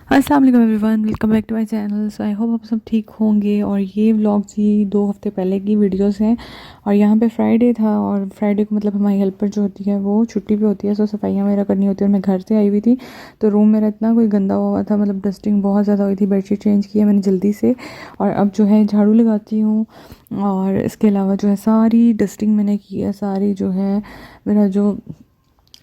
अस्सलाम वालेकुम everyone, welcome back to my channel. So I hope आप सब ठीक होंगे। और ये व्लॉग जी 2 हफ्ते पहले की वीडियोस हैं। और यहाँ पे फ्राइडे था और फ्राइडे को मतलब हमारी हेल्पर जो होती है वो छुट्टी पे होती है। सो सफाइयाँ वगैरह करनी होती है और मैं घर से आई हुई थी तो रूम मेरा इतना कोई गंदा हुआ था, मतलब डस्टिंग बहुत ज़्यादा हुई थी। बेडशीट चेंज की है मैंने जल्दी से और अब जो है झाड़ू लगाती हूँ। और इसके अलावा जो है सारी डस्टिंग मैंने की है, सारी जो है मेरा जो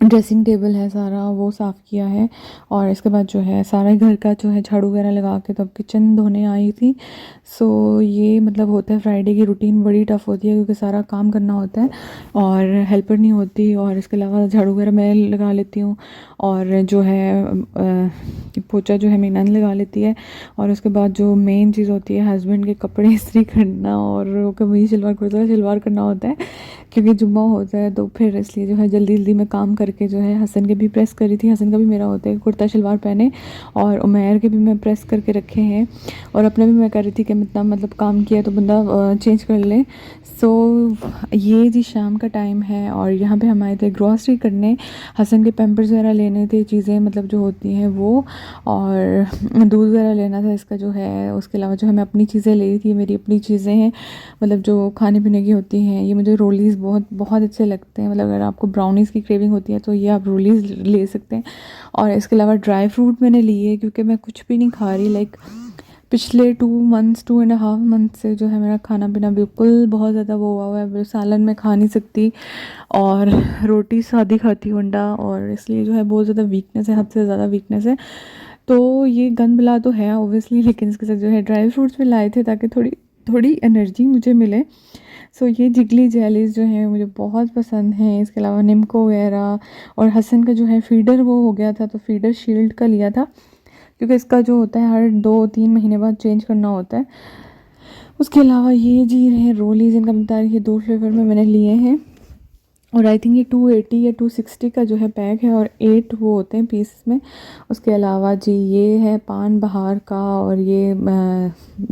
ड्रेसिंग टेबल है सारा वो साफ़ किया है। और इसके बाद जो है सारा घर का जो है झाड़ू वगैरह लगा के तब किचन धोने आई थी। सो ये मतलब होता है फ्राइडे की रूटीन बड़ी टफ़ होती है क्योंकि सारा काम करना होता है और हेल्पर नहीं होती। और इसके अलावा झाड़ू वगैरह मैं लगा लेती हूँ और जो है पोछा जो है मेरी नंद लगा लेती है। और उसके बाद जो मेन चीज़ होती है हस्बैंड के कपड़े इस्त्री करना और वो कमीज़ शलवार कुर्ता शलवार करना होता है क्योंकि जुम्मा होता है। तो फिर इसलिए जो है जल्दी जल्दी में काम करके जो है हसन के भी प्रेस करी थी। हसन का भी मेरा होता है कुर्ता शलवार पहने और उमैर के भी मैं प्रेस करके रखे हैं। और अपने भी मैं कर रही थी कि इतना मतलब काम किया तो बंदा चेंज कर ले। सो ये जी शाम का टाइम है और यहाँ पे हम आए थे ग्रॉसरी करने, हसन के पैम्पर्स वगैरह लेने थे, चीज़ें मतलब जो होती हैं वो, और दूध वगैरह लेना था इसका जो है। उसके अलावा जो है मैं अपनी चीज़ें ले रही थी, मेरी अपनी चीज़ें हैं मतलब जो खाने पीने की होती हैं। ये मुझे रोलीज़ बहुत बहुत अच्छे लगते हैं, मतलब अगर आपको ब्राउनीज़ की क्रेविंग होती है तो ये आप रोलीज़ ले सकते हैं। और इसके अलावा ड्राई फ्रूट मैंने लिए क्योंकि मैं कुछ भी नहीं खा रही, लाइक पिछले 2 मंथ्स 2.5 मंथ से जो है मेरा खाना पीना बिल्कुल बहुत ज़्यादा वो हुआ है। सालन मैं खा नहीं सकती और रोटी सादी खाती हूँ अंडा, और इसलिए जो है बहुत ज़्यादा वीकनेस है, हद से ज़्यादा वीकनेस है। तो ये गंद बला तो है ओब्वियसली, लेकिन इसके साथ जो है ड्राई फ्रूट्स भी लाए थे ताकि थोड़ी थोड़ी एनर्जी मुझे मिले। सो ये जिगली जेलीज जो है मुझे बहुत पसंद हैं। इसके अलावा निम्को वगैरह, और हसन का जो है फीडर वो हो गया था तो फीडर शील्ड का लिया था क्योंकि इसका जो होता है हर 2-3 महीने बाद चेंज करना होता है। उसके अलावा ये जी रहे रोलीज, इनका मिकदार ये 2 फ्लेवर में मैंने लिए हैं और आई थिंक ये 280 या 260 का जो है पैक है और 8 वो होते हैं पीस में। उसके अलावा जी ये है पान बहार का, और ये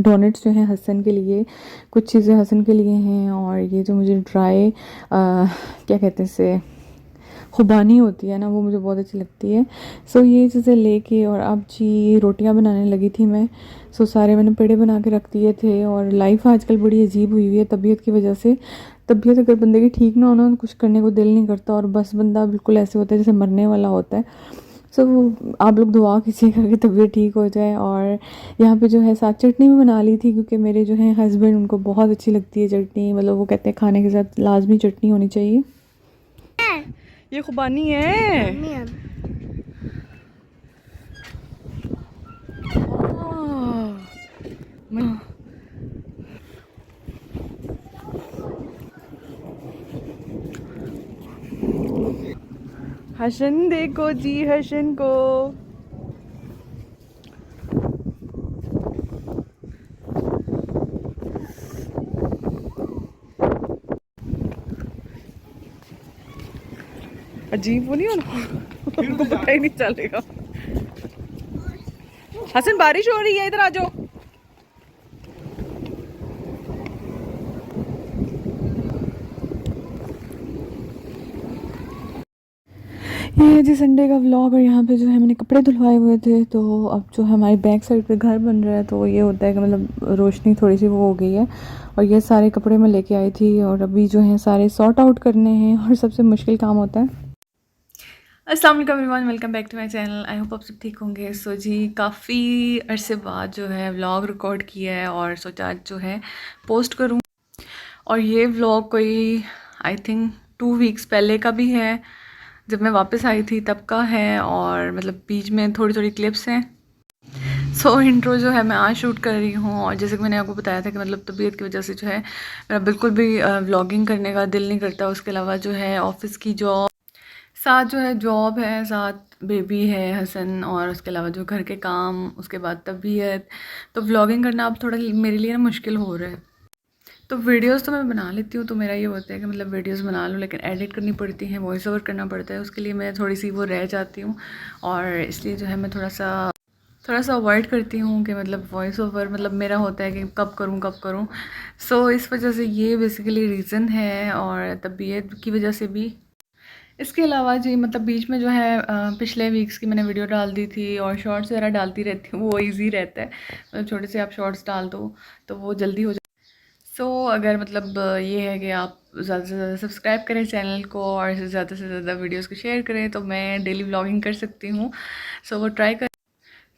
डोनट्स जो हैं हसन के लिए, कुछ चीज़ें हसन के लिए हैं। और ये जो मुझे ड्राई क्या कहते हैं इसे, खुबानी होती है ना, वो मुझे बहुत अच्छी लगती है। सो ये चीज़ें लेके और अब जी रोटियां बनाने लगी थी मैं। सो सारे मैंने पेड़े बना के रख दिए थे। और लाइफ आजकल बड़ी अजीब हुई हुई है तबीयत की वजह से। तबीयत अगर बंदे की ठीक ना हो ना, कुछ करने को दिल नहीं करता और बस बंदा बिल्कुल ऐसे होता है जैसे मरने वाला होता है। सो आप लोग दुआ कीजिएगा कि तबीयत ठीक हो जाए। और यहाँ पे जो है साथ चटनी भी बना ली थी क्योंकि मेरे जो है हस्बैंड, उनको बहुत अच्छी लगती है चटनी, मतलब वो कहते हैं खाने के साथ लाजमी चटनी होनी चाहिए। ये खुबानी है। हसन देखो जी, हसन को। अजीब वो नहीं होना, उनको पता ही नहीं चलेगा। हसन बारिश हो रही है, इधर आ जाओ। ये जी संडे का व्लॉग। और यहाँ पे जो है मैंने कपड़े धुलवाए हुए थे तो अब जो है हमारी बैक साइड पे घर बन रहा है तो ये होता है कि मतलब रोशनी थोड़ी सी वो हो गई है। और ये सारे कपड़े मैं लेके आई थी और अभी जो है सारे सॉर्ट आउट करने हैं और सबसे मुश्किल काम होता है। अस्सलाम वालेकुम everyone, welcome back to my channel. I hope आप सब ठीक होंगे। सो जी काफ़ी अरसे बाद जो है व्लॉग रिकॉर्ड किया है और सोचा आज जो है पोस्ट करूँ। और ये व्लॉग कोई आई थिंक 2 वीक्स पहले का भी है, जब मैं वापस आई थी तब का है, और मतलब बीच में थोड़ी थोड़ी क्लिप्स हैं। सो इंट्रो जो है मैं आज शूट कर रही हूँ। और जैसे कि मैंने आपको बताया था कि मतलब तबीयत की वजह से जो है मेरा बिल्कुल भी व्लॉगिंग करने का दिल नहीं करता। उसके अलावा जो है ऑफिस की जॉब, साथ जो है जॉब है, साथ बेबी है हसन, और उसके अलावा जो घर के काम, उसके बाद तबीयत, तो व्लॉगिंग करना अब थोड़ा मेरे लिए ना मुश्किल हो रहा है। तो वीडियोस तो मैं बना लेती हूँ, तो मेरा ये होता है कि मतलब वीडियोस बना लूँ, लेकिन एडिट करनी पड़ती है, वॉइस ओवर करना पड़ता है, उसके लिए मैं थोड़ी सी वो रह जाती हूँ। और इसलिए जो है मैं थोड़ा सा अवॉइड करती हूँ कि मतलब वॉइस ओवर मतलब मेरा होता है कि कब करूँ कब करूँ। सो इस वजह से ये बेसिकली रीज़न है, और तबीयत की वजह से भी। इसके अलावा जी मतलब बीच में जो है पिछले वीक्स की मैंने वीडियो डाल दी थी और शॉर्ट्स वगैरह डालती रहती हूँ, वो इजी रहता है, मतलब छोटे से आप शॉर्ट्स डाल दो तो वो जल्दी हो जाए। सो अगर मतलब ये है कि आप ज़्यादा से ज़्यादा सब्सक्राइब करें चैनल को और ज़्यादा से ज़्यादा वीडियोस को शेयर करें तो मैं डेली व्लॉगिंग कर सकती हूँ। सो वो ट्राई कर।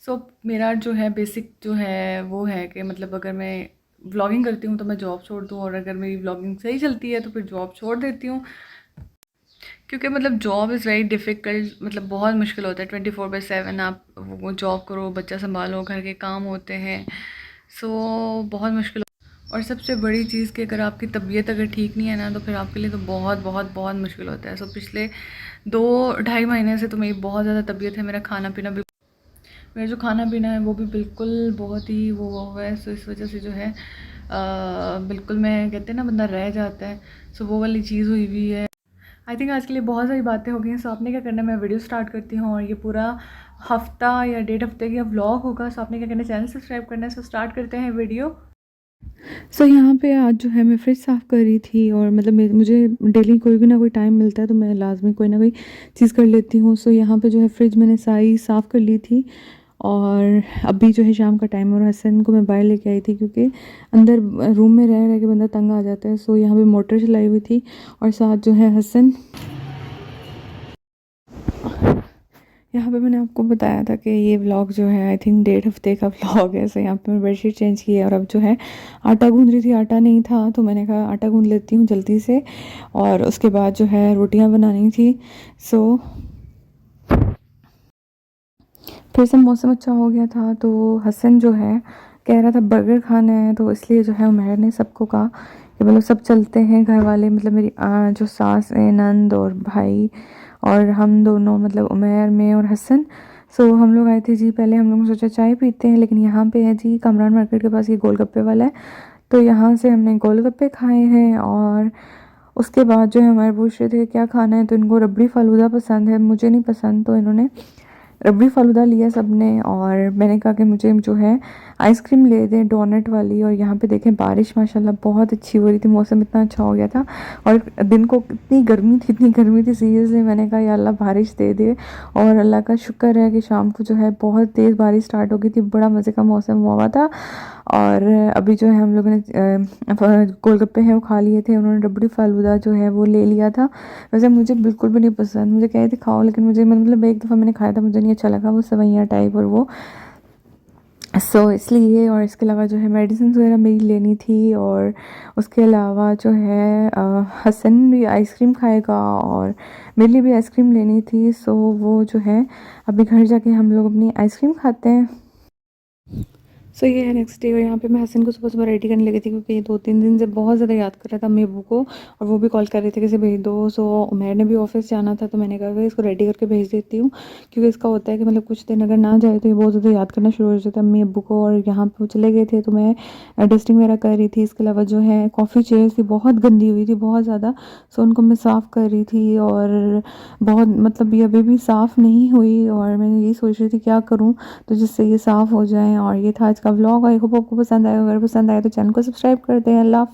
सो मेरा जो है बेसिक जो है वो है कि मतलब अगर मैं व्लॉगिंग करती हूँ तो मैं जॉब छोड़ दूँ, और अगर मेरी व्लॉगिंग सही चलती है तो फिर जॉब छोड़ देती हूँ, क्योंकि मतलब जॉब इज़ वेरी डिफ़िकल्ट, मतलब बहुत मुश्किल होता है 24/7 आप वो जॉब करो, बच्चा संभालो, घर के काम होते हैं। सो बहुत मुश्किल। और सबसे बड़ी चीज़ कि अगर आपकी तबीयत अगर ठीक नहीं है ना तो फिर आपके लिए तो बहुत बहुत बहुत मुश्किल होता है। सो पिछले 2 ढाई महीने से तो मेरी बहुत ज़्यादा तबीयत है, मेरा खाना पीना भी, मेरा जो खाना पीना है वो भी बिल्कुल बहुत ही वो हुआ है। सो इस वजह से जो है बिल्कुल मैं कहते हैं ना बंदा रह जाता है, सो वो वाली चीज़ हुई हुई है। आई थिंक आज के लिए बहुत सारी बातें हो गई हैं। सो आपने क्या करना है, मैं वीडियो स्टार्ट करती हूँ और ये पूरा हफ्ता या 1.5 हफ्ते का व्लॉग होगा। सो आपने क्या करना है, चैनल सब्सक्राइब करना है। सो स्टार्ट करते हैं वीडियो। सो यहाँ पे आज जो है मैं फ्रिज साफ़ कर रही थी, और मतलब मुझे डेली कोई भी ना कोई टाइम मिलता है तो मैं लाजमी कोई ना कोई चीज़ कर लेती हूँ। सो यहाँ पे जो है फ्रिज मैंने सारी साफ़ कर ली थी, और अभी जो है शाम का टाइम, और हसन को मैं बाहर लेके आई थी क्योंकि अंदर रूम में रह रह के बंदा तंग आ जाता है। सो यहाँ पे मोटर चलाई हुई थी और साथ जो है हसन, यहाँ पे मैंने आपको बताया था कि ये व्लॉग जो है आई थिंक 1.5 हफ्ते का व्लॉग है। सो यहाँ पे मैं बेडशीट चेंज की है और अब जो है आटा गूंद रही थी, आटा नहीं था तो मैंने कहा आटा गूंद लेती हूँ जल्दी से, और उसके बाद जो है रोटियाँ बनानी थी। सो फिर से मौसम अच्छा हो गया था तो हसन जो है कह रहा था बर्गर खाना है, तो इसलिए जो है उमैर ने सबको कहा कि मतलब सब चलते हैं घर वाले, मतलब मेरी जो सास है, नंद और भाई, और हम दोनों मतलब उमैर में और हसन। सो हम लोग आए थे जी। पहले हम लोगों ने सोचा चाय पीते हैं, लेकिन यहाँ पे है जी कमरान मार्केट के पास ये गोलगप्पे वाला है, तो यहाँ से हमने गोलगप्पे खाए हैं। और उसके बाद जो है हमारे पूछ रहे थे कि क्या खाना है, तो इनको रबड़ी फ़ालूदा पसंद है, मुझे नहीं पसंद, तो इन्होंने रबड़ी फ़ालूदा लिया सबने। और मैंने कहा कि मुझे जो है आइसक्रीम ले दें डोनट वाली। और यहाँ पे देखें बारिश माशाल्लाह बहुत अच्छी हो रही थी, मौसम इतना अच्छा हो गया था, और दिन को इतनी गर्मी थी, इतनी गर्मी थी सीरियसली। मैंने कहा या अल्लाह बारिश दे दे, और अल्लाह का शुक्र है कि शाम को जो है बहुत तेज़ बारिश स्टार्ट हो गई थी, बड़ा मज़े का मौसम हुआ था। और अभी जो है हम लोगों ने गोलगप्पे हैं वो खा लिए थे, उन्होंने रबड़ी फ़ालूदा जो है वो ले लिया था। वैसे मुझे बिल्कुल भी नहीं पसंद, मुझे कह रहे थे खाओ, लेकिन मुझे मतलब एक दफ़ा मैंने खाया था, मुझे नहीं अच्छा लगा वो सेवइयाँ टाइप और वो। सो इसलिए, और इसके अलावा जो है मेडिसिन वगैरह मेरी लेनी थी, और उसके अलावा जो है हसन भी आइसक्रीम खाएगा और मेरे लिए भी आइसक्रीम लेनी थी। सो वो जो है अभी घर जाके हम लोग अपनी आइसक्रीम खाते हैं। सो ये है नेक्स्ट डे, और यहाँ पे मैं हसन को सुबह सुबह रेडी करने लगी थी क्योंकि ये 2-3 दिन से बहुत ज़्यादा याद कर रहा था अम्मी अबू को, और वो भी कॉल कर रहे थे कि इसे भेज दो। सो उमैर ने भी ऑफिस जाना था तो मैंने कहा कि इसको रेडी करके भेज देती हूँ, क्योंकि इसका होता है कि मतलब कुछ दिन अगर ना जाए तो ये बहुत ज़्यादा याद करना शुरू हो जाता है अम्मी अबू को। और यहाँ पर वो चले गए थे तो मैं डस्टिंग वगैरह कर रही थी। इसके अलावा जो है कॉफ़ी चेयर्स थी बहुत गंदी हुई थी, बहुत ज़्यादा। सो उनको मैं साफ़ कर रही थी, और बहुत मतलब ये अभी भी साफ़ नहीं हुई, और मैं यही सोच रही थी क्या करूँ तो जिससे ये साफ़ हो जाए। और ये था आज का व्लॉग। आई होप आपको पसंद आएगा, अगर पसंद आए तो चैनल को सब्सक्राइब कर दें। अल्लाह हाफ़िज़।